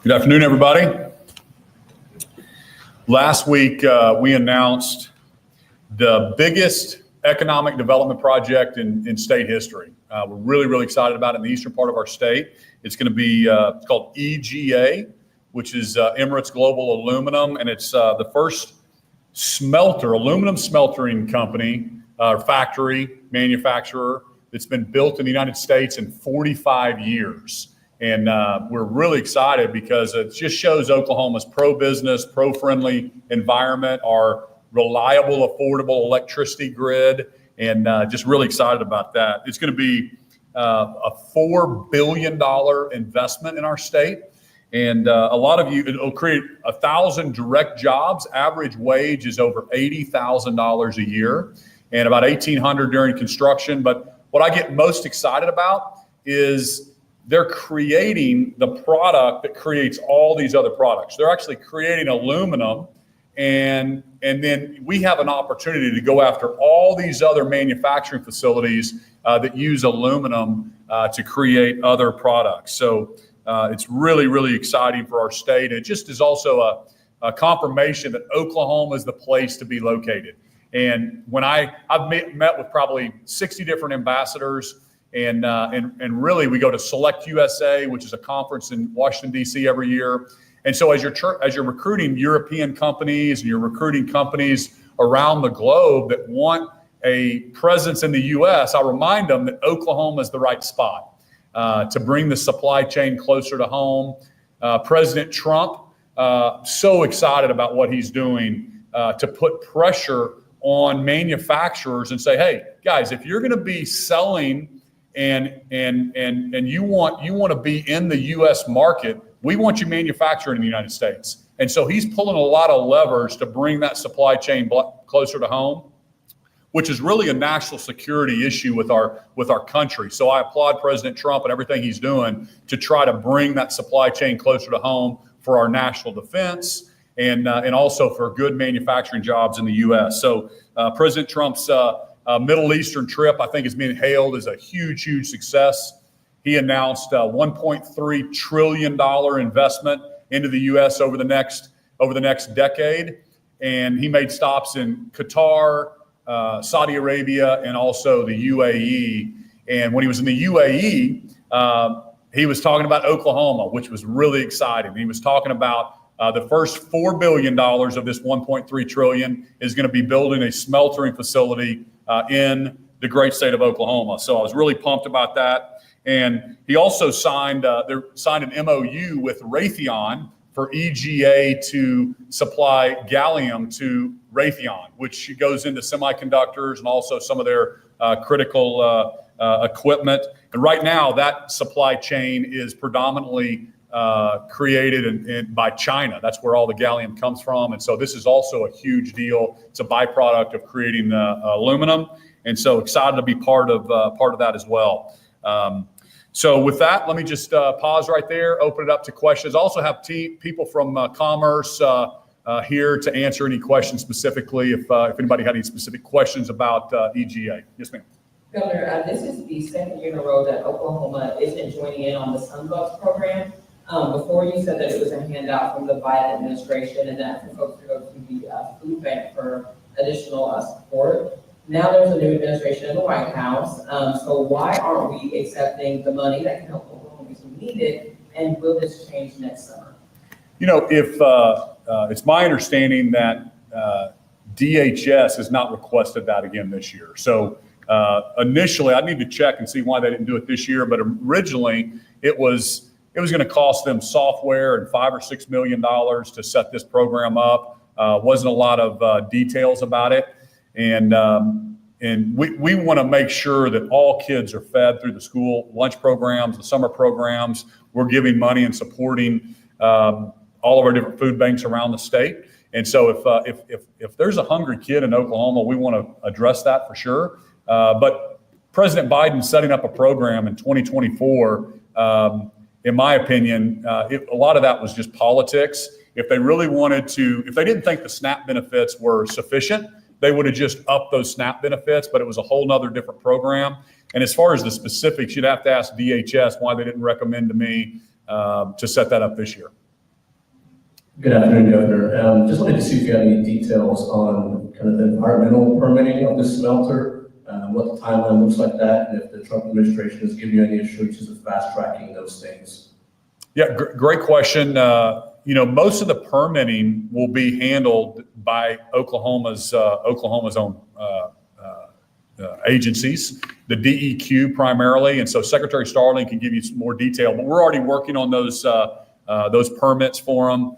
Good afternoon, everybody. Last week, we announced the biggest economic development project in state history. We're really excited about it in the eastern part of our state. It's going to be it's called EGA, which is Emirates Global Aluminum, and it's the first aluminum smeltering company, factory, manufacturer that's been built in the United States in 45 years. And we're really excited because it just shows Oklahoma's pro-business, pro-friendly environment, our reliable, affordable electricity grid, and just really excited about that. It's going to be a $4 billion investment in our state. And a lot of you, it'll create 1,000 direct jobs. Average wage is over $80,000 a year and about $1,800 during construction. But what I get most excited about is they're creating the product that creates all these other products. They're actually creating aluminum, and then we have an opportunity to go after all these other manufacturing facilities that use aluminum to create other products. So it's really exciting for our state. It just is also a confirmation that Oklahoma is the place to be located. And when I've met with probably 60 different ambassadors. And really, we go to Select USA, which is a conference in Washington, D.C. every year. And so as you're recruiting European companies and you're recruiting companies around the globe that want a presence in the U.S., I remind them that Oklahoma is the right spot to bring the supply chain closer to home. President Trump, so excited about what he's doing to put pressure on manufacturers and say, hey, guys, if you're going to be selling and you want to be in the U.S. market, we want you manufacturing in the United States. And so he's pulling a lot of levers to bring that supply chain closer to home, which is really a national security issue with our country. So I applaud President Trump and everything he's doing to try to bring that supply chain closer to home for our national defense and also for good manufacturing jobs in the U.S. So President Trump's Middle Eastern trip, I think, is being hailed as a huge success. He announced a $1.3 trillion investment into the U.S. over the next decade, and he made stops in Qatar, Saudi Arabia, and also the UAE. And when he was in the UAE, he was talking about Oklahoma, which was really exciting. He was talking about the first $4 billion of this $1.3 trillion is going to be building a smeltering facility in the great state of Oklahoma. So I was really pumped about that. And he also signed an MOU with Raytheon for EGA to supply gallium to Raytheon, which goes into semiconductors and also some of their critical equipment. And right now, that supply chain is predominantly created by China. That's where all the gallium comes from. And so this is also a huge deal. It's a byproduct of creating aluminum. And so excited to be part of that as well. So with that, let me just pause right there, open it up to questions. I also have people from Commerce here to answer any questions specifically if anybody had any specific questions about EGA. Yes, ma'am. Governor, this is the second year in a row that Oklahoma isn't joining in on the SunBucks program. Before you said that it was a handout from the Biden administration and that for folks to go to the food bank for additional support. Now there's a new administration in the White House. So why aren't we accepting the money that can help Oklahoma if we need it? And will this change next summer? You know, if it's my understanding that DHS has not requested that again this year. So initially, I need to check and see why they didn't do it this year. But originally, it was going to cost them software and $5 or $6 million to set this program up. Wasn't a lot of details about it, and we want to make sure that all kids are fed through the school lunch programs, the summer programs. We're giving money and supporting all of our different food banks around the state. And so if there's a hungry kid in Oklahoma, we want to address that for sure. But President Biden setting up a program in 2024. In my opinion, a lot of that was just politics. If they really wanted to, if they didn't think the SNAP benefits were sufficient, they would have just upped those SNAP benefits, but it was a whole nother different program. And as far as the specifics, you'd have to ask DHS why they didn't recommend to me to set that up this year. Good afternoon, Governor. Just wanted to see if you had any details on kind of the environmental permitting of the smelter, what the timeline looks like that, and if the Trump administration has given you any assurances of fast tracking those things. Yeah, great question. Most of the permitting will be handled by Oklahoma's own agencies, the DEQ primarily, and so Secretary Starling can give you some more detail. But we're already working on those permits for them.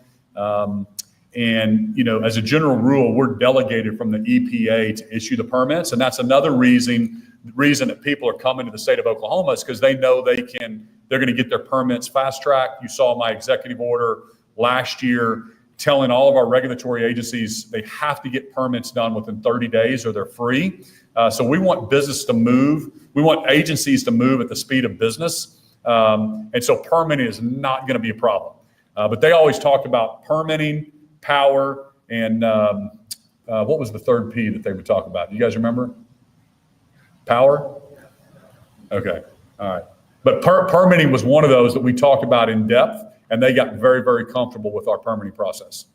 As a general rule, we're delegated from the EPA to issue the permits, and that's another reason that people are coming to the state of Oklahoma is because they know they're going to get their permits fast tracked. You saw my executive order last year telling all of our regulatory agencies they have to get permits done within 30 days or they're free. So we want business to move. We want agencies to move at the speed of business. And so permitting is not going to be a problem. But they always talked about permitting, power, and what was the third P that they would talk about? You guys remember? Power? Okay. All right. But permitting was one of those that we talked about in depth, and they got very, very comfortable with our permitting process.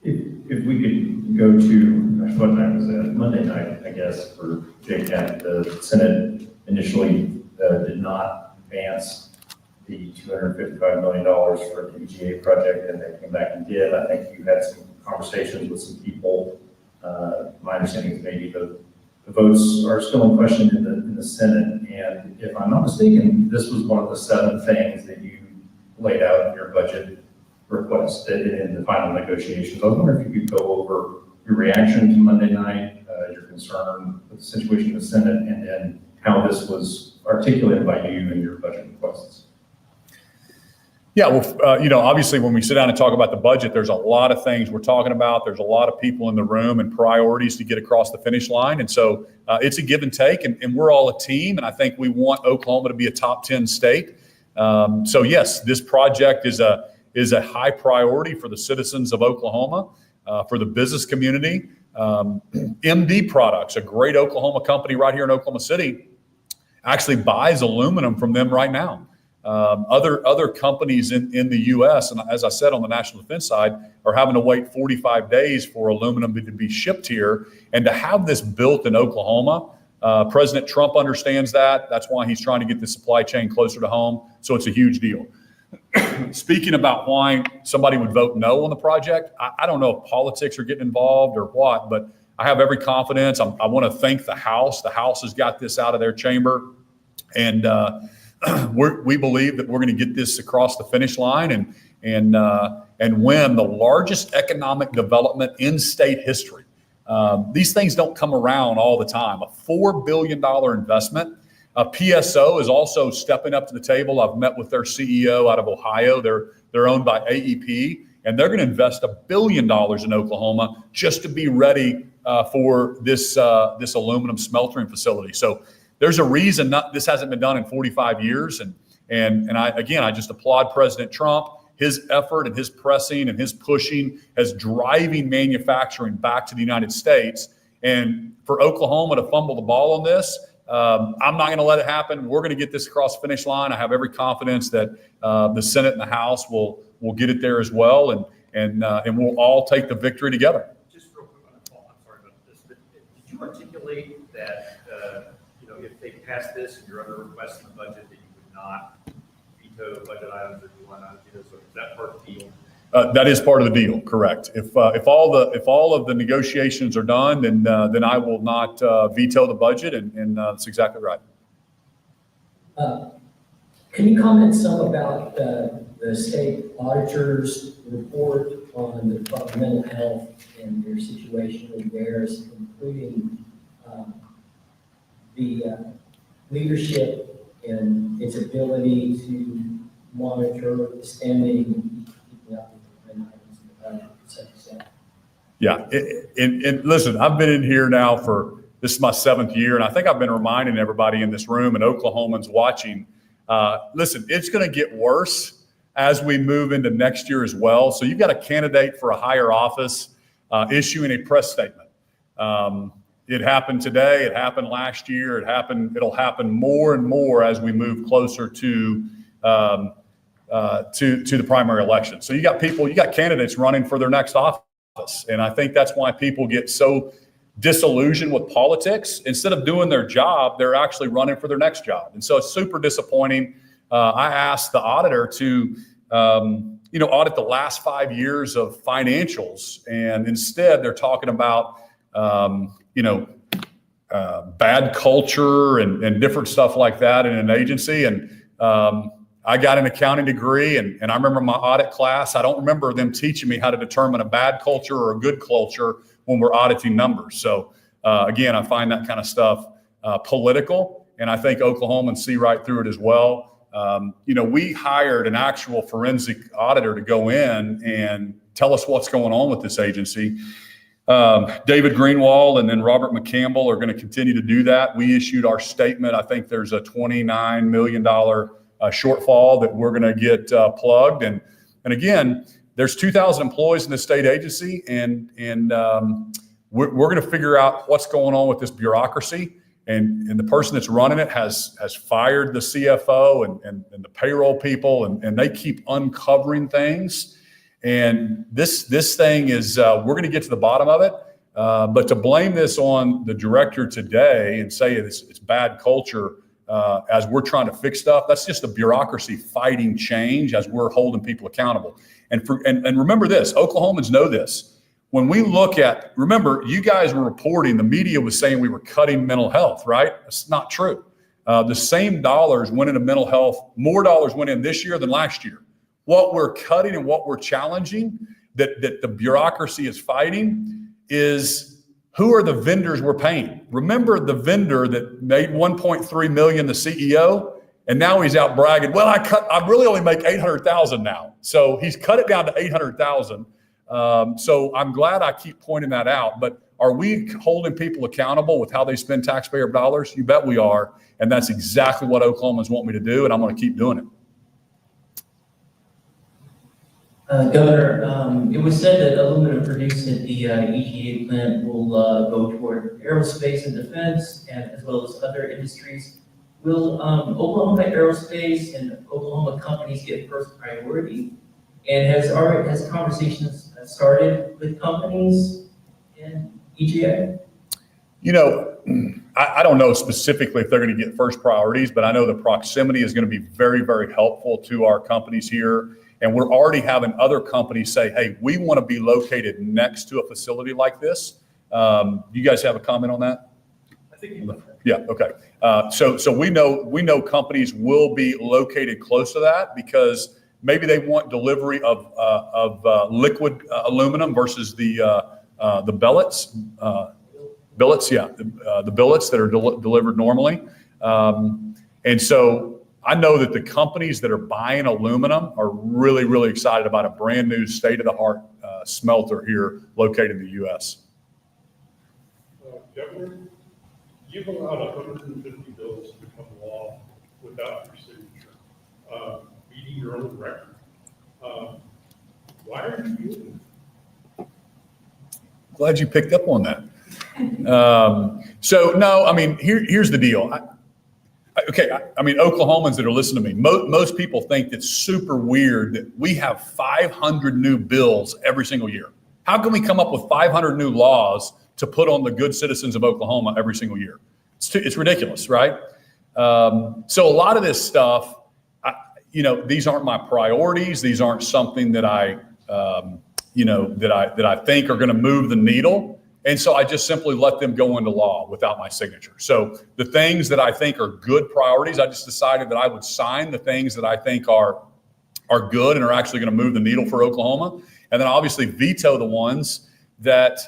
If we could go to, what night was that? Monday night, I guess, for JCAT. The Senate initially did not advance the $255 million for the EGA project, and they came back and did. I think you had some conversations with some people. My understanding is maybe the votes are still in question in the Senate, and if I'm not mistaken, this was one of the 7 things that you laid out in your budget request in the final negotiations. I was wondering if you could go over your reaction to Monday night, your concern with the situation in the Senate, and then how this was articulated by you in your budget requests. Yeah, well, obviously when we sit down and talk about the budget, there's a lot of things we're talking about. There's a lot of people in the room and priorities to get across the finish line. And so it's a give and take, and we're all a team. And I think we want Oklahoma to be a top 10 state. So yes, this project is a high priority for the citizens of Oklahoma, for the business community. MD Products, a great Oklahoma company right here in Oklahoma City, actually buys aluminum from them right now. Other companies in the U.S., and as I said on the national defense side, are having to wait 45 days for aluminum to be shipped here. And to have this built in Oklahoma, President Trump understands that. That's why he's trying to get the supply chain closer to home. So it's a huge deal. Speaking about why somebody would vote no on the project, I don't know if politics are getting involved or what, but I have every confidence. I want to thank the House. The House has got this out of their chamber. And we believe that we're going to get this across the finish line and win the largest economic development in state history. These things don't come around all the time. A $4 billion investment. PSO is also stepping up to the table. I've met with their CEO out of Ohio. They're owned by AEP, and they're going to invest $1 billion in Oklahoma just to be ready for this aluminum smeltering facility. So there's a reason this hasn't been done in 45 years. And I just applaud President Trump. His effort and his pressing and his pushing is driving manufacturing back to the United States. And for Oklahoma to fumble the ball on this, I'm not going to let it happen. We're going to get this across the finish line. I have every confidence that the Senate and the House will get it there as well, and we'll all take the victory together. Just real quick on the call, I'm sorry about this, but did you articulate that if they pass this and your other requests in the budget, that you would not veto budget items or you want to do this? So is that part of the deal? That is part of the deal, correct. If all of the negotiations are done, then I will not veto the budget, and that's exactly right. Can you comment some about the state auditor's report on the Department of Mental Health and their situation in theirs, including the leadership and its ability to monitor spending, keeping up with the items in the budget, et cetera. Yeah, and listen, I've been in here now this is my 7th year, and I think I've been reminding everybody in this room and Oklahomans watching, listen, it's going to get worse as we move into next year as well. So you've got a candidate for a higher office issuing a press statement. It happened today. It happened last year. It'll happen more and more as we move closer to to the primary election. So you got candidates running for their next office. And I think that's why people get so disillusioned with politics. Instead of doing their job, they're actually running for their next job. And so it's super disappointing. I asked the auditor to, audit the last 5 years of financials. And instead they're talking about, bad culture and different stuff like that in an agency. And I got an accounting degree, and I remember my audit class. I don't remember them teaching me how to determine a bad culture or a good culture when we're auditing numbers. So again, I find that kind of stuff political, and I think Oklahomans see right through it as well. We hired an actual forensic auditor to go in and tell us what's going on with this agency. David Greenwald and then Robert McCampbell are going to continue to do that. We issued our statement. I think there's a $29 million shortfall that we're going to get plugged. And again, there's 2,000 employees in the state agency, and we're going to figure out what's going on with this bureaucracy. And the person that's running it has fired the CFO and the payroll people, and they keep uncovering things. And this thing is, we're going to get to the bottom of it. But to blame this on the director today and say it's bad culture as we're trying to fix stuff, that's just the bureaucracy fighting change as we're holding people accountable. And remember this, Oklahomans know this. When we look at, remember, you guys were reporting, the media was saying we were cutting mental health, right? That's not true. The same dollars went into mental health, more dollars went in this year than last year. What we're cutting and what we're challenging that the bureaucracy is fighting is who are the vendors we're paying. Remember the vendor that made $1.3 million, the CEO, and now he's out bragging, well, I really only make $800,000 now. So he's cut it down to $800,000. So I'm glad I keep pointing that out, but are we holding people accountable with how they spend taxpayer dollars? You bet we are. And that's exactly what Oklahomans want me to do. And I'm going to keep doing it. Governor, it was said that aluminum produced at the EGA plant will go toward aerospace and defense, and as well as other industries. Will Oklahoma Aerospace and Oklahoma companies get first priority? And has conversations started with companies in EGA? I don't know specifically if they're going to get first priorities, but I know the proximity is going to be very, very helpful to our companies here. And we're already having other companies say, hey, we want to be located next to a facility like this. You guys have a comment on that? I think. Yeah. Okay. So we know companies will be located close to that because maybe they want delivery of liquid aluminum versus the billets. Billets, yeah, the billets that are delivered normally. And so I know that the companies that are buying aluminum are really, really excited about a brand new state-of-the-art smelter here located in the U.S. Governor, you've allowed 150 bills to become law without your signature, beating your own record. Why are you doing it? Glad you picked up on that. So no, I mean, here's the deal. I mean, Oklahomans that are listening to me, most people think it's super weird that we have 500 new bills every single year. How can we come up with 500 new laws to put on the good citizens of Oklahoma every single year? It's ridiculous, right? So a lot of this stuff, these aren't my priorities. These aren't something that I think are going to move the needle. And so I just simply let them go into law without my signature. So the things that I think are good priorities, I just decided that I would sign the things that I think are good and are actually going to move the needle for Oklahoma. And then obviously veto the ones that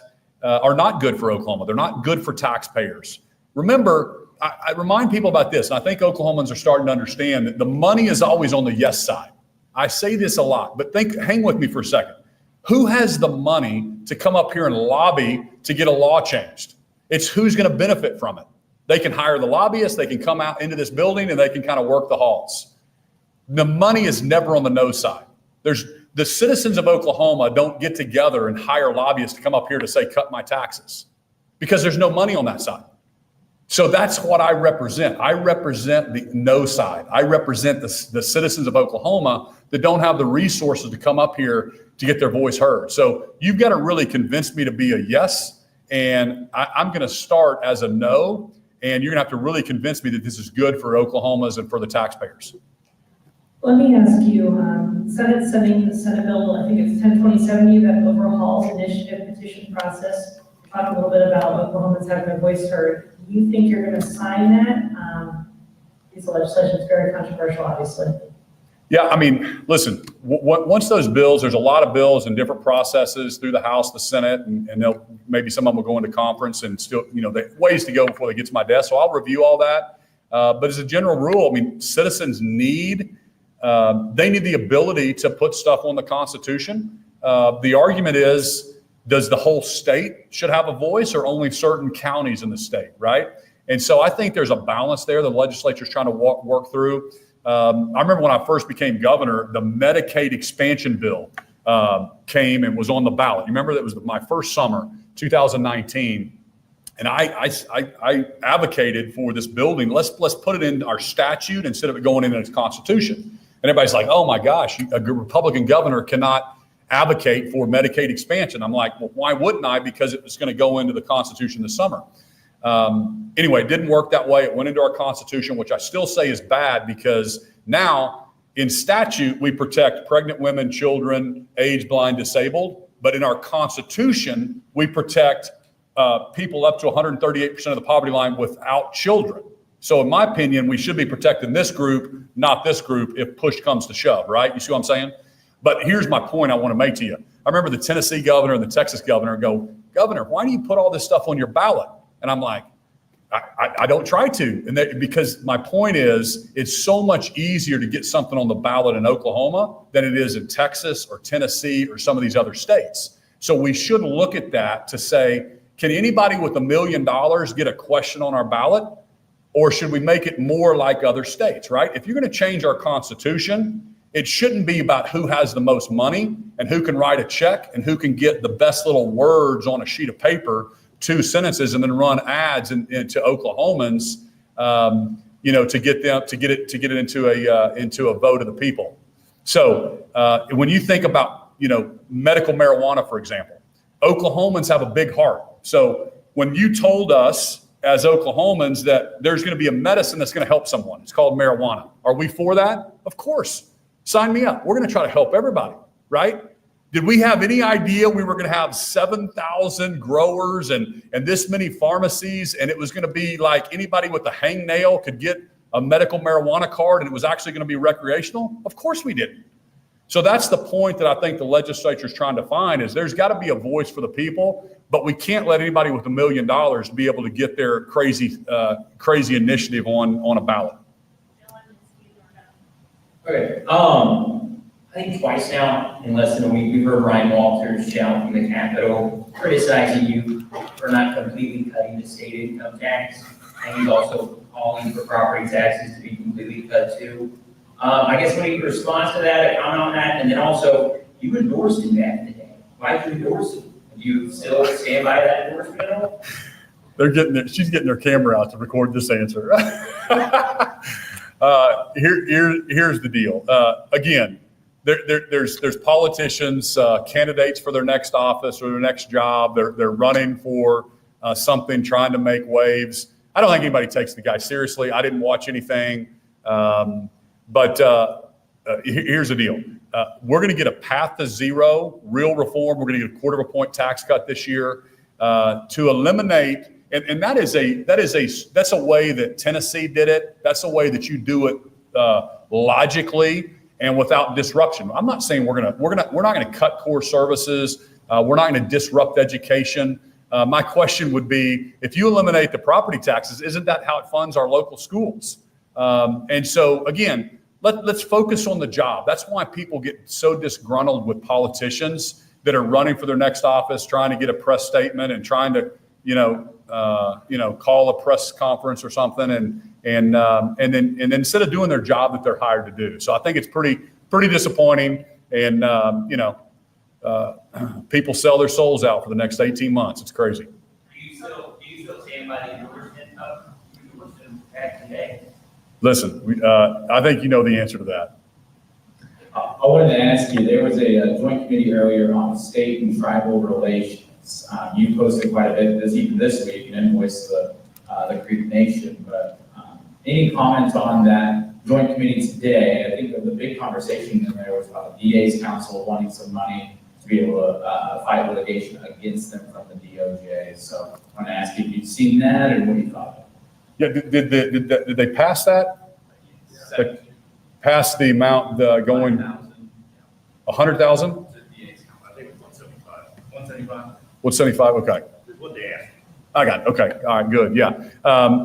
are not good for Oklahoma. They're not good for taxpayers. Remember, I remind people about this, and I think Oklahomans are starting to understand that the money is always on the yes side. I say this a lot, but hang with me for a second. Who has the money to come up here and lobby to get a law changed? It's who's going to benefit from it. They can hire the lobbyists, they can come out into this building, and they can kind of work the halls. The money is never on the no side. The citizens of Oklahoma don't get together and hire lobbyists to come up here to say, cut my taxes, because there's no money on that side. So that's what I represent. I represent the no side. I represent the citizens of Oklahoma that don't have the resources to come up here to get their voice heard. So you've got to really convince me to be a yes. And I'm going to start as a no. And you're going to have to really convince me that this is good for Oklahomans and for the taxpayers. Let me ask you, Senate sending the Senate bill, I think it's 102070 that overhauls initiative petition process. Talk a little bit about Oklahomans having their voice heard. Do you think you're going to sign that? Piece of legislation is very controversial, obviously. Yeah, I mean, listen, once those bills, there's a lot of bills and different processes through the House, the Senate, and maybe some of them will go into conference and still, ways to go before they get to my desk. So I'll review all that. But as a general rule, I mean, citizens need the ability to put stuff on the Constitution. The argument is, does the whole state should have a voice or only certain counties in the state, right? And so I think there's a balance there the legislature's trying to work through. I remember when I first became governor, the Medicaid expansion bill came and was on the ballot. You remember that was my first summer, 2019. And I advocated for this building. Let's put it in our statute instead of it going into the Constitution. And everybody's like, oh my gosh, a Republican governor cannot advocate for Medicaid expansion. I'm like, well, why wouldn't I? Because it was going to go into the Constitution this summer. Anyway, it didn't work that way. It went into our Constitution, which I still say is bad because now in statute, we protect pregnant women, children, age, blind, disabled. But in our Constitution, we protect people up to 138% of the poverty line without children. So in my opinion, we should be protecting this group, not this group, if push comes to shove, right? You see what I'm saying? But here's my point I want to make to you. I remember the Tennessee governor and the Texas governor go, Governor, why do you put all this stuff on your ballot? And I'm like, I don't try to. And because my point is, it's so much easier to get something on the ballot in Oklahoma than it is in Texas or Tennessee or some of these other states. So we should look at that to say, can anybody with $1 million get a question on our ballot? Or should we make it more like other states, right? If you're going to change our Constitution, it shouldn't be about who has the most money and who can write a check and who can get the best little words on a sheet of paper, 2 sentences, and then run ads into Oklahomans, to get it into a vote of the people. So when you think about, medical marijuana, for example, Oklahomans have a big heart. So when you told us as Oklahomans that there's going to be a medicine that's going to help someone, it's called marijuana. Are we for that? Of course. Sign me up. We're going to try to help everybody, right? Did we have any idea we were going to have 7,000 growers and this many pharmacies, and it was going to be like anybody with a hangnail could get a medical marijuana card and it was actually going to be recreational? Of course we didn't. So that's the point that I think the legislature is trying to find is there's got to be a voice for the people, but we can't let anybody with $1 million be able to get their crazy initiative on a ballot. Okay, I think twice now in less than a week, we've heard Ryan Walters shout from the Capitol criticizing you for not completely cutting the state income tax. And he's also calling for property taxes to be completely cut too. I guess when he responds to that, a comment on that, and then also you endorsed him back in the day. Why did you endorse him? Do you still stand by that endorsement at all? She's getting her camera out to record this answer. Here's the deal. Again, there's politicians, candidates for their next office or their next job. They're running for something, trying to make waves. I don't think anybody takes the guy seriously. I didn't watch anything. But here's the deal. We're going to get a path to zero, real reform. We're going to get a 1/4 point tax cut this year to eliminate. And that's a way that Tennessee did it. That's a way that you do it logically and without disruption. I'm not saying we're not going to cut core services. We're not going to disrupt education. My question would be, if you eliminate the property taxes, isn't that how it funds our local schools? And so again, let's focus on the job. That's why people get so disgruntled with politicians that are running for their next office, trying to get a press statement and trying to, call a press conference or something, and then instead of doing their job that they're hired to do. So I think it's pretty disappointing, and people sell their souls out for the next 18 months. It's crazy. Do you still stand by the endorsement of today? Listen, I think you know the answer to that. I wanted to ask you, there was a joint committee earlier on state and tribal relations. You posted quite a bit even this week, and invoiced the Creek Nation, but any comments on that joint committee today? I think that the big conversation in there was about the DA's council wanting some money to be able to fight litigation against them from the DOJ. So I want to ask you if you've seen that or what you thought. Yeah, did they pass that? They passed the amount going 100,000? I think it's 175. 175 175, okay. is what they asked. I got it. Okay. All right. Good. Yeah.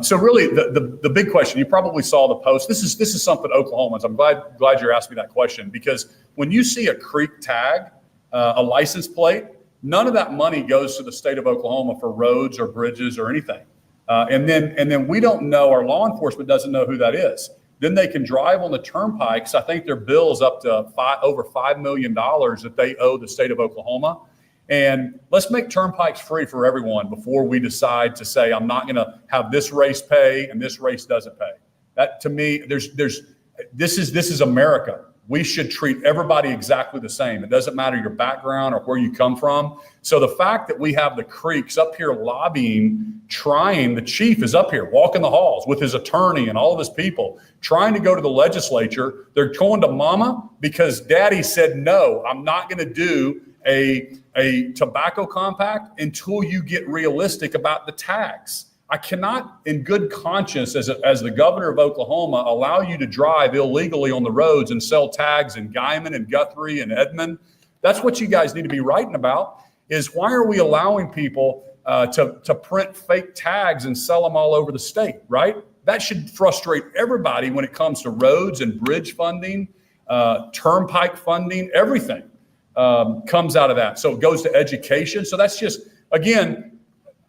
So really, the big question, you probably saw the post. This is something Oklahomans. I'm glad you're asking me that question, because when you see a creek tag, a license plate, none of that money goes to the state of Oklahoma for roads or bridges or anything. And then we don't know. Our law enforcement doesn't know who that is. Then they can drive on the turnpikes. I think their bill is up to over $5 million that they owe the state of Oklahoma. And let's make turnpikes free for everyone before we decide to say, I'm not going to have this race pay and this race doesn't pay. That, to me, this is America. We should treat everybody exactly the same. It doesn't matter your background or where you come from. So the fact that we have the Creeks up here lobbying, trying, the chief is up here walking the halls with his attorney and all of his people, trying to go to the legislature. They're going to mama because daddy said, no, I'm not going to do a tobacco compact until you get realistic about the tax. I cannot, in good conscience, as the governor of Oklahoma, allow you to drive illegally on the roads and sell tags in Guymon and Guthrie and Edmond. That's what you guys need to be writing about, is why are we allowing people to print fake tags and sell them all over the state, right? That should frustrate everybody when it comes to roads and bridge funding, turnpike funding, everything comes out of that. So it goes to education. So that's just, again,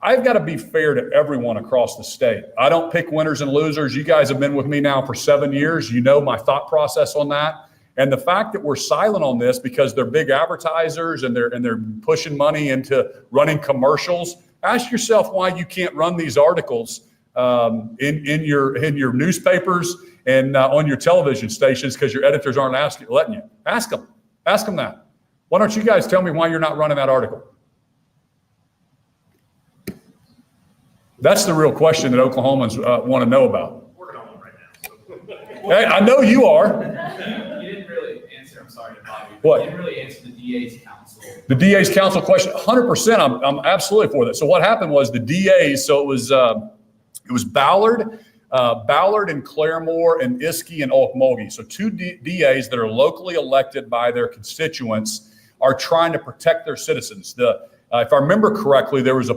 I've got to be fair to everyone across the state. I don't pick winners and losers. You guys have been with me now for 7 years. You know my thought process on that. And the fact that we're silent on this because they're big advertisers and they're pushing money into running commercials. Ask yourself why you can't run these articles in your newspapers and on your television stations because your editors aren't letting you. Ask them that. Why don't you guys tell me why you're not running that article? That's the real question that Oklahomans want to know about. Working on it right now. Hey, I know you are. You didn't really answer, I'm sorry to bother you. What? You didn't really answer the DA's council. The DA's council question, 100%. I'm absolutely for that. So what happened was the DA's. So it was Ballard and Claremore and Iskey and Okmulgee. So two DAs that are locally elected by their constituents are trying to protect their citizens. If I remember correctly, there was a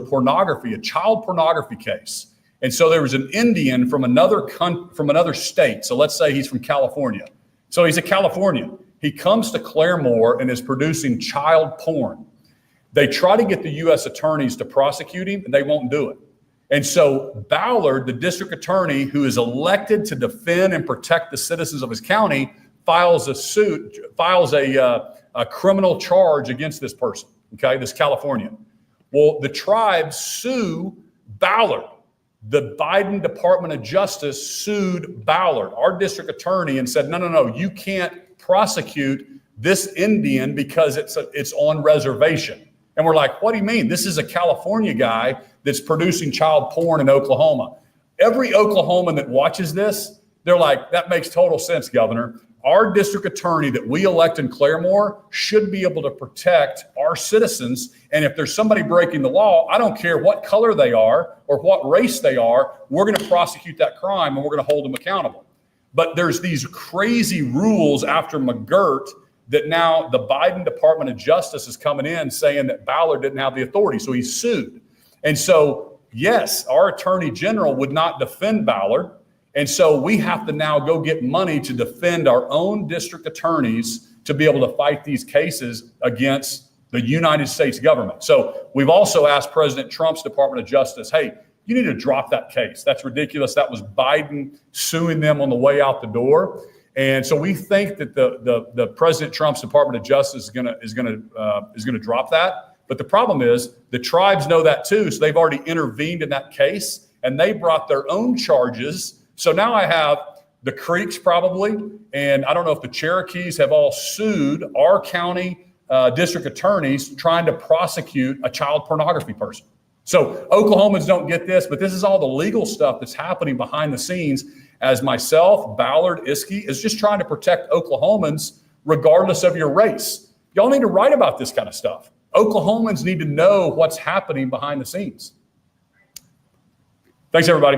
child pornography case. And so there was an Indian from another state. So let's say he's from California. So he's a Californian. He comes to Claremore and is producing child porn. They try to get the U.S. attorneys to prosecute him, and they won't do it. And so Ballard, the district attorney who is elected to defend and protect the citizens of his county, files a criminal charge against this person. Okay, this Californian. Well, the tribes sue Ballard. The Biden Department of Justice sued Ballard, our district attorney, and said, no, you can't prosecute this Indian because it's on reservation. And we're like, what do you mean? This is a California guy that's producing child porn in Oklahoma. Every Oklahoman that watches this, they're like, that makes total sense, Governor. Our district attorney that we elect in Claremore should be able to protect our citizens. And if there's somebody breaking the law, I don't care what color they are or what race they are, we're going to prosecute that crime and we're going to hold them accountable. But there's these crazy rules after McGirt that now the Biden Department of Justice is coming in saying that Ballard didn't have the authority. So he's sued. And so, yes, our attorney general would not defend Ballard. And so we have to now go get money to defend our own district attorneys to be able to fight these cases against the United States government. So we've also asked President Trump's Department of Justice, hey, you need to drop that case. That's ridiculous. That was Biden suing them on the way out the door. And so we think that the President Trump's Department of Justice is going to drop that. But the problem is the tribes know that too. So they've already intervened in that case and they brought their own charges So now I have the Creeks probably, and I don't know if the Cherokees have all sued our county district attorneys trying to prosecute a child pornography person. So Oklahomans don't get this, but this is all the legal stuff that's happening behind the scenes as myself, Ballard, Iskey, is just trying to protect Oklahomans regardless of your race. Y'all need to write about this kind of stuff. Oklahomans need to know what's happening behind the scenes. Thanks, everybody.